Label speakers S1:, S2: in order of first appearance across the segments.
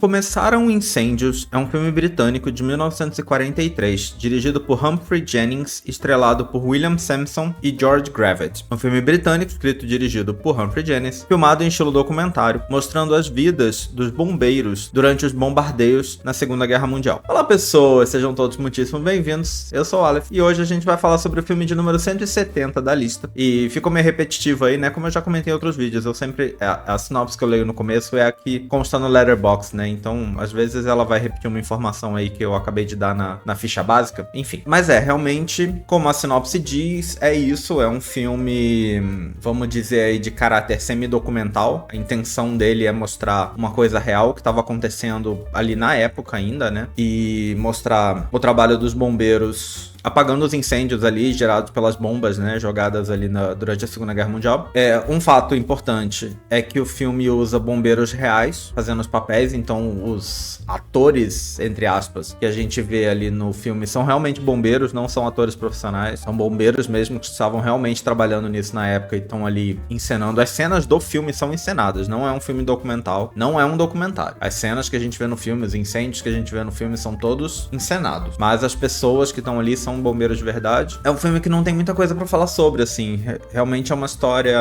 S1: Começaram Incêndios é um filme britânico de 1943, dirigido por Humphrey Jennings, estrelado por William Sampson e George Gravett. Um filme britânico escrito e dirigido por Humphrey Jennings, filmado em estilo documentário, mostrando as vidas dos bombeiros durante os bombardeios na Segunda Guerra Mundial. Olá pessoas, sejam todos muitíssimo bem-vindos, eu sou o Aleph e hoje a gente vai falar sobre o filme de número 170 da lista. E ficou meio repetitivo aí, né, como eu já comentei em outros vídeos, eu sempre, a sinopse que eu leio no começo é a que consta no Letterboxd, né, então às vezes ela vai repetir uma informação aí que eu acabei de dar na ficha básica, enfim. Mas realmente, como a sinopse diz, é isso, é um filme, vamos dizer aí, de caráter semi-documental. A intenção dele é mostrar uma coisa real que estava acontecendo ali na época ainda, né, e mostrar o trabalho dos bombeiros apagando os incêndios ali gerados pelas bombas, né, jogadas ali durante a Segunda Guerra Mundial. Um fato importante é que o filme usa bombeiros reais fazendo os papéis, então os atores, entre aspas, que a gente vê ali no filme são realmente bombeiros, não são atores profissionais, são bombeiros mesmo que estavam realmente trabalhando nisso na época e estão ali encenando. As cenas do filme são encenadas, não é um filme documental, não é um documentário. As cenas que a gente vê no filme, os incêndios que a gente vê no filme são todos encenados, mas as pessoas que estão ali são bombeiros de verdade. É um filme que não tem muita coisa pra falar sobre, assim. Realmente é uma história...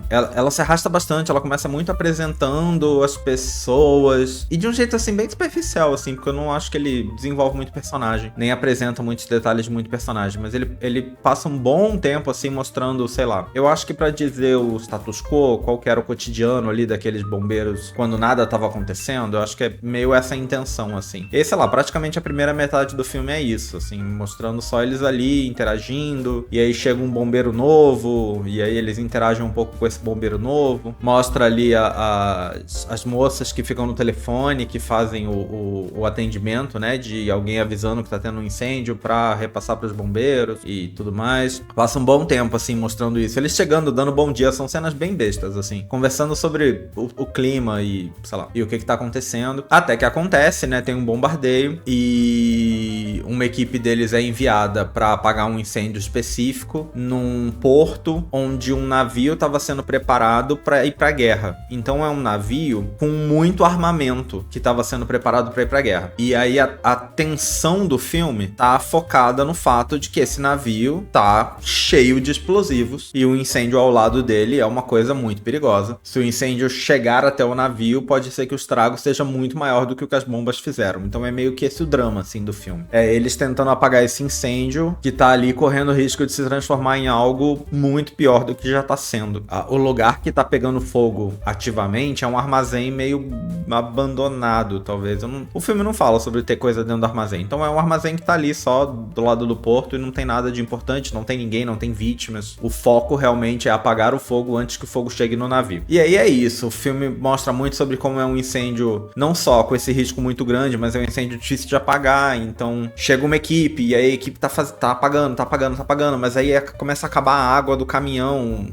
S1: Ela se arrasta bastante, ela começa muito apresentando as pessoas e de um jeito, assim, bem superficial, assim, porque eu não acho que ele desenvolve muito personagem, nem apresenta muitos detalhes de muito personagem, mas ele passa um bom tempo, assim, mostrando, sei lá, eu acho que pra dizer o status quo, qual que era o cotidiano ali daqueles bombeiros quando nada tava acontecendo, eu acho que é meio essa a intenção, assim. E, sei lá, praticamente a primeira metade do filme é isso, assim, mostrando só eles ali interagindo, e aí chega um bombeiro novo, e aí eles interagem um pouco com esse bombeiro novo, mostra ali as moças que ficam no telefone, que fazem o atendimento, né, de alguém avisando que tá tendo um incêndio pra repassar pros bombeiros e tudo mais. Passa um bom tempo, assim, mostrando isso. Eles chegando, dando bom dia, são cenas bem bestas, assim, conversando sobre o clima e, sei lá, e o que tá acontecendo. Até que acontece, né, tem um bombardeio e uma equipe deles é enviada para apagar um incêndio específico num porto onde um navio estava sendo preparado para ir para a guerra. Então é um navio com muito armamento que estava sendo preparado para ir para a guerra. E aí a tensão do filme tá focada no fato de que esse navio tá cheio de explosivos e o incêndio ao lado dele é uma coisa muito perigosa. Se o incêndio chegar até o navio, pode ser que o estrago seja muito maior do que o que as bombas fizeram. Então é meio que esse o drama, assim, do filme. É eles tentando apagar esse incêndio que tá ali correndo o risco de se transformar em algo muito pior do que já tá sendo. O lugar que tá pegando fogo ativamente é um armazém meio abandonado, talvez. O filme não fala sobre ter coisa dentro do armazém. Então é um armazém que tá ali só do lado do porto e não tem nada de importante, não tem ninguém, não tem vítimas. O foco realmente é apagar o fogo antes que o fogo chegue no navio. E aí é isso. O filme mostra muito sobre como é um incêndio, não só com esse risco muito grande, mas é um incêndio difícil de apagar. Então chega uma equipe e aí a equipe tá apagando, mas aí começa a acabar a água do caminhão,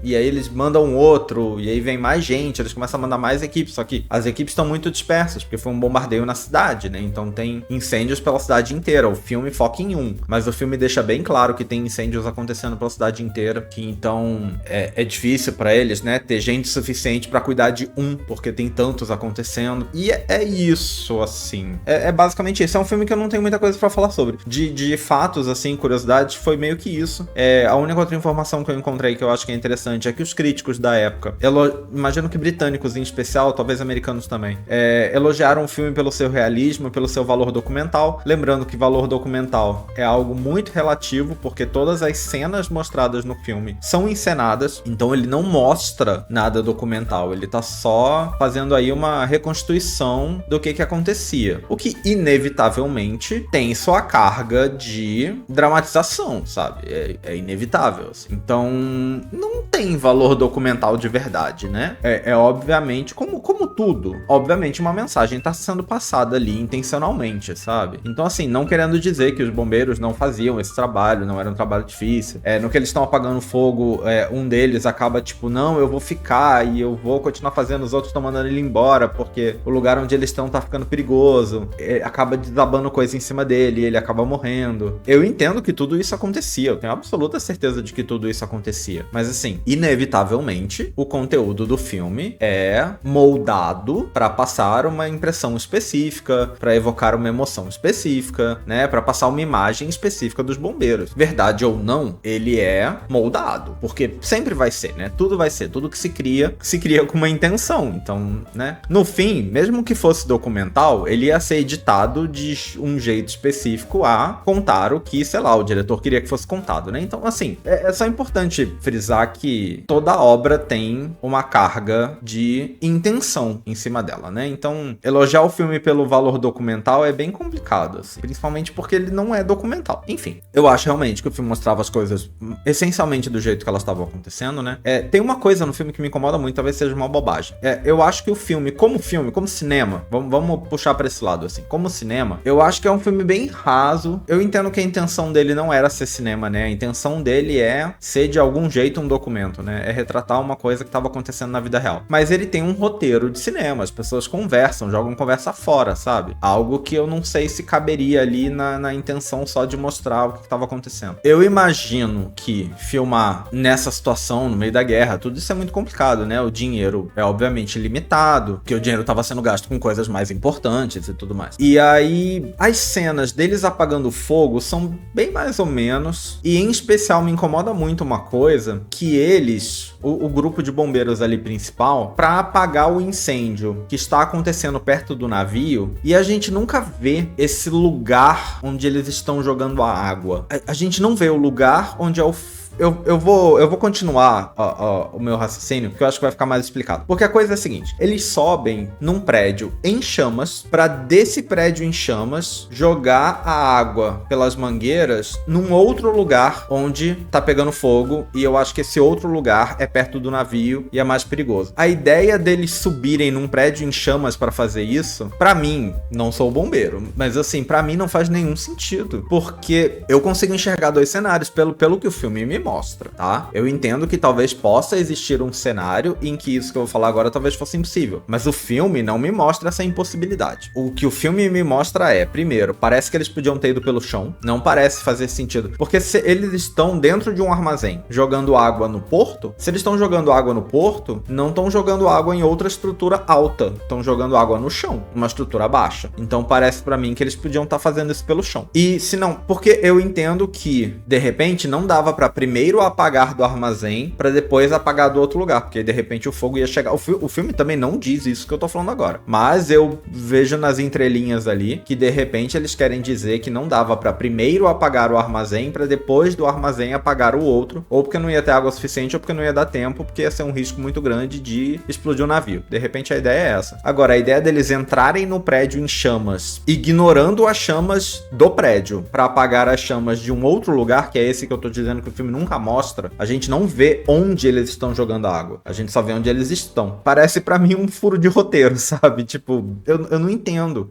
S1: e aí eles mandam outro, e aí vem mais gente, eles começam a mandar mais equipes, só que as equipes estão muito dispersas, porque foi um bombardeio na cidade, né, então tem incêndios pela cidade inteira, o filme foca em um, mas o filme deixa bem claro que tem incêndios acontecendo pela cidade inteira, que então é difícil pra eles, né, ter gente suficiente pra cuidar de um, porque tem tantos acontecendo, e é isso, assim, é basicamente isso, é um filme que eu não tenho muita coisa pra falar sobre, de fatos, assim, curiosidades, foi meio que isso. A única outra informação que eu encontrei que eu acho que é interessante é que os críticos da época, imagino que britânicos em especial, talvez americanos também, elogiaram o filme pelo seu realismo, pelo seu valor documental. Lembrando que valor documental é algo muito relativo, porque todas as cenas mostradas no filme são encenadas, então ele não mostra nada documental, ele tá só fazendo aí uma reconstituição do que acontecia. O que, inevitavelmente, tem sua carga de dramatização, sabe? É inevitável, assim. Então, não tem valor documental de verdade, né? Obviamente, como tudo, obviamente uma mensagem tá sendo passada ali intencionalmente, sabe? Então, assim, não querendo dizer que os bombeiros não faziam esse trabalho, não era um trabalho difícil. No que eles estão apagando fogo, um deles acaba tipo, não, eu vou ficar e eu vou continuar fazendo, os outros estão mandando ele embora, porque o lugar onde eles estão tá ficando perigoso. Acaba desabando coisa em cima dele e ele acaba morrendo. Eu entendo que tudo isso acontecia, eu tenho absoluta certeza de que tudo isso acontecia. Mas assim, inevitavelmente, o conteúdo do filme é moldado para passar uma impressão específica, para evocar uma emoção específica, né, para passar uma imagem específica dos bombeiros. Verdade ou não, ele é moldado, porque sempre vai ser, né? Tudo vai ser, tudo que se cria com uma intenção. Então, né? No fim, mesmo que fosse documental, ele ia ser editado de um jeito específico a contar o que, sei lá, o diretor queria que fosse contado, né? Então, assim, é só importante frisar que toda obra tem uma carga de intenção em cima dela, né? Então, elogiar o filme pelo valor documental é bem complicado, assim, principalmente porque ele não é documental. Enfim, eu acho realmente que o filme mostrava as coisas essencialmente do jeito que elas estavam acontecendo, né? Tem uma coisa no filme que me incomoda muito, talvez seja uma bobagem. Eu acho que o filme, como cinema, vamos puxar pra esse lado, assim, como cinema, eu acho que é um filme bem raso. Eu entendo que a intenção dele não era ser cinema, né? A intenção dele é ser de algum jeito um documento, né? É retratar uma coisa que estava acontecendo na vida real. Mas ele tem um roteiro de cinema, as pessoas conversam, jogam conversa fora, sabe? Algo que eu não sei se caberia ali na intenção só de mostrar o que estava acontecendo. Eu imagino que filmar nessa situação, no meio da guerra, tudo isso é muito complicado, né? O dinheiro é obviamente limitado, porque o dinheiro estava sendo gasto com coisas mais importantes e tudo mais. E aí, as cenas deles apagando fogo são bem mais ou menos, e em especial me incomoda muito uma coisa, que eles, o grupo de bombeiros ali principal, para apagar o incêndio que está acontecendo perto do navio, e a gente nunca vê esse lugar onde eles estão jogando a água. A gente não vê o lugar onde é o... Eu vou continuar o meu raciocínio, porque eu acho que vai ficar mais explicado. Porque a coisa é a seguinte, eles sobem num prédio em chamas, pra desse prédio em chamas jogar a água pelas mangueiras num outro lugar onde tá pegando fogo, e eu acho que esse outro lugar é perto do navio e é mais perigoso. A ideia deles subirem num prédio em chamas pra fazer isso, pra mim, não sou bombeiro, mas assim, pra mim não faz nenhum sentido, porque eu consigo enxergar dois cenários pelo que o filme me mostra, tá? Eu entendo que talvez possa existir um cenário em que isso que eu vou falar agora talvez fosse impossível, mas o filme não me mostra essa impossibilidade. O que o filme me mostra é, primeiro, parece que eles podiam ter ido pelo chão, não parece fazer sentido, porque se eles estão dentro de um armazém jogando água no porto, se eles estão jogando água no porto, não estão jogando água em outra estrutura alta, estão jogando água no chão, uma estrutura baixa. Então parece pra mim que eles podiam estar fazendo isso pelo chão. E se não, porque eu entendo que, de repente, não dava pra primeiro apagar do armazém pra depois apagar do outro lugar, porque de repente o fogo ia chegar. O filme também não diz isso que eu tô falando agora, mas eu vejo nas entrelinhas ali que de repente eles querem dizer que não dava pra primeiro apagar o armazém pra depois do armazém apagar o outro, ou porque não ia ter água suficiente, ou porque não ia dar tempo, porque ia ser um risco muito grande de explodir o navio. De repente a ideia é essa. Agora, a ideia deles entrarem no prédio em chamas, ignorando as chamas do prédio pra apagar as chamas de um outro lugar, que é esse que eu tô dizendo que o filme nunca mostra, a gente não vê onde eles estão jogando a água. A gente só vê onde eles estão. Parece pra mim um furo de roteiro, sabe? Tipo, eu não entendo.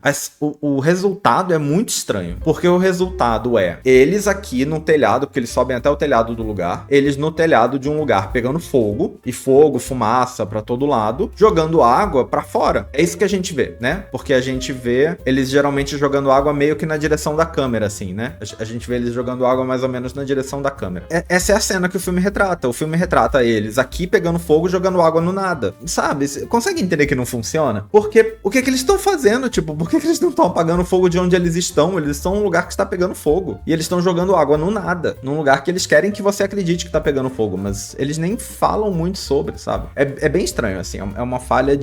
S1: O resultado é muito estranho. Porque o resultado é eles aqui no telhado, porque eles sobem até o telhado do lugar, eles no telhado de um lugar pegando fogo, e fogo, fumaça pra todo lado, jogando água pra fora. É isso que a gente vê, né? Porque a gente vê eles geralmente jogando água meio que na direção da câmera, assim, né? A gente vê eles jogando água mais ou menos na direção da câmera. Essa é a cena que o filme retrata. O filme retrata eles aqui pegando fogo, jogando água no nada. Sabe? Você consegue entender que não funciona? Porque o que eles estão fazendo? Tipo, por que eles não estão apagando fogo de onde eles estão? Eles estão num lugar que está pegando fogo. E eles estão jogando água no nada. Num lugar que eles querem que você acredite que tá pegando fogo. Mas eles nem falam muito sobre, sabe? É bem estranho, assim. É uma falha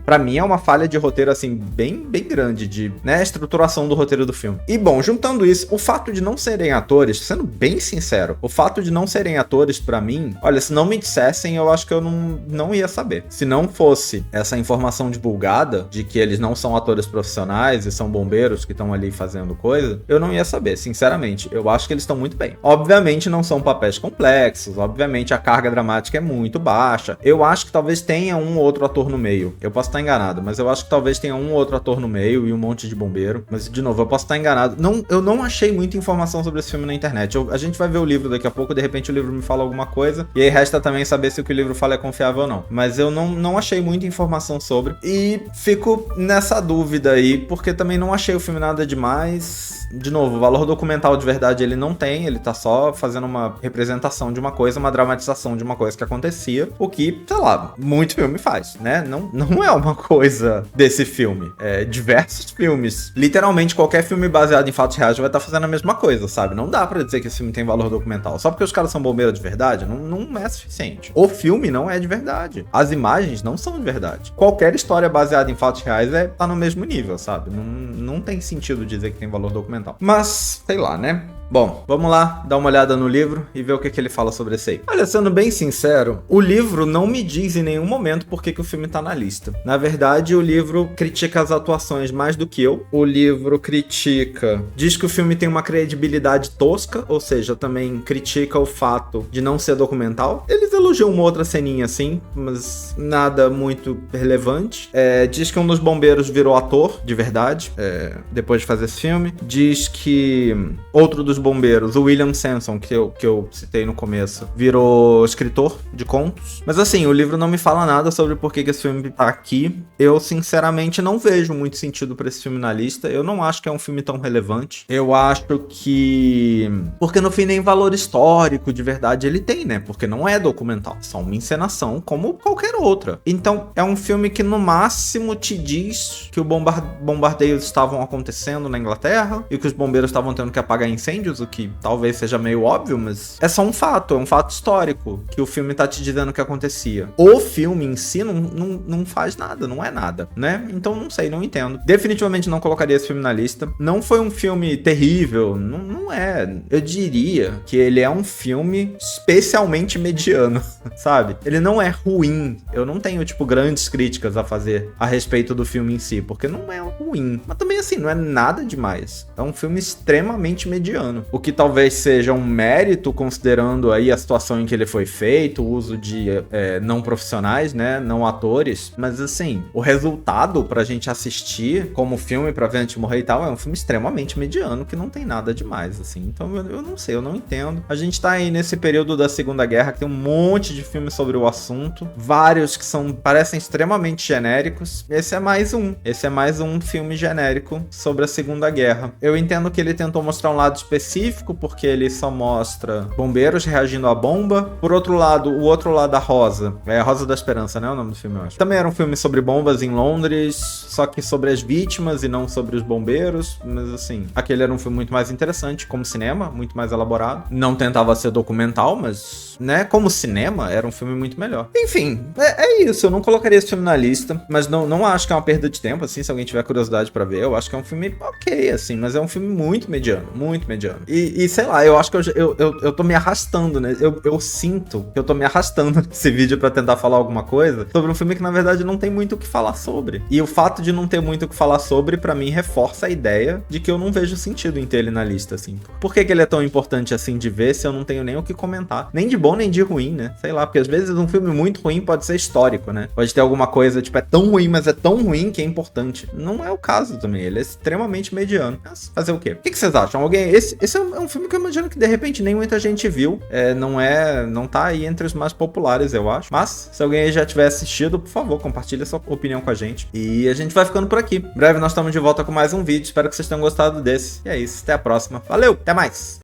S1: pra mim, é uma falha de roteiro, assim, bem grande. De, né, estruturação do roteiro do filme. E, bom, juntando isso, o fato de não serem atores, sendo bem sincero, o fato de não serem atores, pra mim, olha, se não me dissessem, eu acho que eu não ia saber. Se não fosse essa informação divulgada de que eles não são atores profissionais e são bombeiros que estão ali fazendo coisa, eu não ia saber, sinceramente. Eu acho que eles estão muito bem. Obviamente não são papéis complexos, obviamente a carga dramática é muito baixa. Eu acho que talvez tenha um ou outro ator no meio. Eu posso estar enganado, mas eu acho que talvez tenha um ou outro ator no meio e um monte de bombeiro. Mas, de novo, eu posso estar enganado. Eu não achei muita informação sobre esse filme na internet. A gente vai ver o livro daqui a pouco, de repente o livro me fala alguma coisa, e aí resta também saber se o que o livro fala é confiável ou não. Mas eu não achei muita informação sobre, e fico nessa dúvida aí, porque também não achei o filme nada demais. De novo, o valor documental de verdade ele não tem, ele tá só fazendo uma representação de uma coisa, uma dramatização de uma coisa que acontecia, o que, sei lá, muito filme faz, né? Não é uma coisa desse filme. Diversos filmes, literalmente qualquer filme baseado em fatos reais vai estar fazendo a mesma coisa, sabe? Não dá pra dizer que esse filme tem valor documental. Só porque os caras são bombeiros de verdade, não é suficiente. O filme não é de verdade. As imagens não são de verdade. Qualquer história baseada em fatos reais tá no mesmo nível, sabe? Não tem sentido dizer que tem valor documental. Mas, sei lá, né? Bom, vamos lá dar uma olhada no livro e ver o que ele fala sobre esse aí. Olha, sendo bem sincero, o livro não me diz em nenhum momento por que o filme tá na lista. Na verdade, o livro critica as atuações mais do que eu. O livro diz que o filme tem uma credibilidade tosca, ou seja, também critica o fato de não ser documental. Eles elogiam uma outra ceninha assim, mas nada muito relevante. Diz que um dos bombeiros virou ator, de verdade, depois de fazer esse filme. Diz que outro dos bombeiros, o William Samson, que eu citei no começo, virou escritor de contos. Mas assim, o livro não me fala nada sobre por que esse filme tá aqui. Eu, sinceramente, não vejo muito sentido pra esse filme na lista. Eu não acho que é um filme tão relevante. Eu acho que... porque no fim nem valor histórico de verdade ele tem, né? Porque não é documental. É só uma encenação como qualquer outra. Então, é um filme que no máximo te diz que o bombardeios estavam acontecendo na Inglaterra e que os bombeiros estavam tendo que apagar incêndios, o que talvez seja meio óbvio, mas é só um fato histórico que o filme tá te dizendo que acontecia. O filme em si não faz nada, não é nada, né? Então não sei, não entendo. Definitivamente não colocaria esse filme na lista. Não foi um filme terrível, não é. Eu diria que ele é um filme especialmente mediano, sabe? Ele não é ruim. Eu não tenho, grandes críticas a fazer a respeito do filme em si, porque não é ruim. Mas também, assim, não é nada demais. É um filme extremamente mediano. O que talvez seja um mérito, considerando aí a situação em que ele foi feito, o uso de não profissionais, né, não atores, mas assim, o resultado pra gente assistir como filme, pra ver antes de morrer e tal, é um filme extremamente mediano, que não tem nada demais, assim. Então eu não sei, eu não entendo. A gente tá aí nesse período da Segunda Guerra, que tem um monte de filmes sobre o assunto, vários que parecem extremamente genéricos. Esse é mais um filme genérico sobre a Segunda Guerra. Eu entendo que ele tentou mostrar um lado específico, porque ele só mostra bombeiros reagindo à bomba. Por outro lado, o outro lado da Rosa, é a Rosa da Esperança, né, o nome do filme, eu acho. Também era um filme sobre bombas em Londres, só que sobre as vítimas e não sobre os bombeiros, mas assim, aquele era um filme muito mais interessante como cinema, muito mais elaborado. Não tentava ser documental, mas, né, como cinema, era um filme muito melhor. Enfim, é isso, eu não colocaria esse filme na lista, mas não acho que é uma perda de tempo, assim, se alguém tiver curiosidade pra ver, eu acho que é um filme ok, assim, mas é um filme muito mediano, muito mediano. E sei lá, eu acho que eu tô me arrastando, né? Eu sinto que eu tô me arrastando nesse vídeo pra tentar falar alguma coisa sobre um filme que, na verdade, não tem muito o que falar sobre. E o fato de não ter muito o que falar sobre, pra mim, reforça a ideia de que eu não vejo sentido em ter ele na lista, assim. Por que ele é tão importante, assim, de ver se eu não tenho nem o que comentar? Nem de bom, nem de ruim, né? Sei lá, porque às vezes um filme muito ruim pode ser histórico, né? Pode ter alguma coisa, é tão ruim, mas é tão ruim que é importante. Não é o caso também, ele é extremamente mediano. Mas fazer o quê? O que vocês acham? Esse é um filme que eu imagino que de repente nem muita gente viu. Não tá aí entre os mais populares, eu acho. Mas, se alguém aí já tiver assistido, por favor, compartilha sua opinião com a gente. E a gente vai ficando por aqui. Em breve nós estamos de volta com mais um vídeo. Espero que vocês tenham gostado desse. E é isso, até a próxima. Valeu, até mais!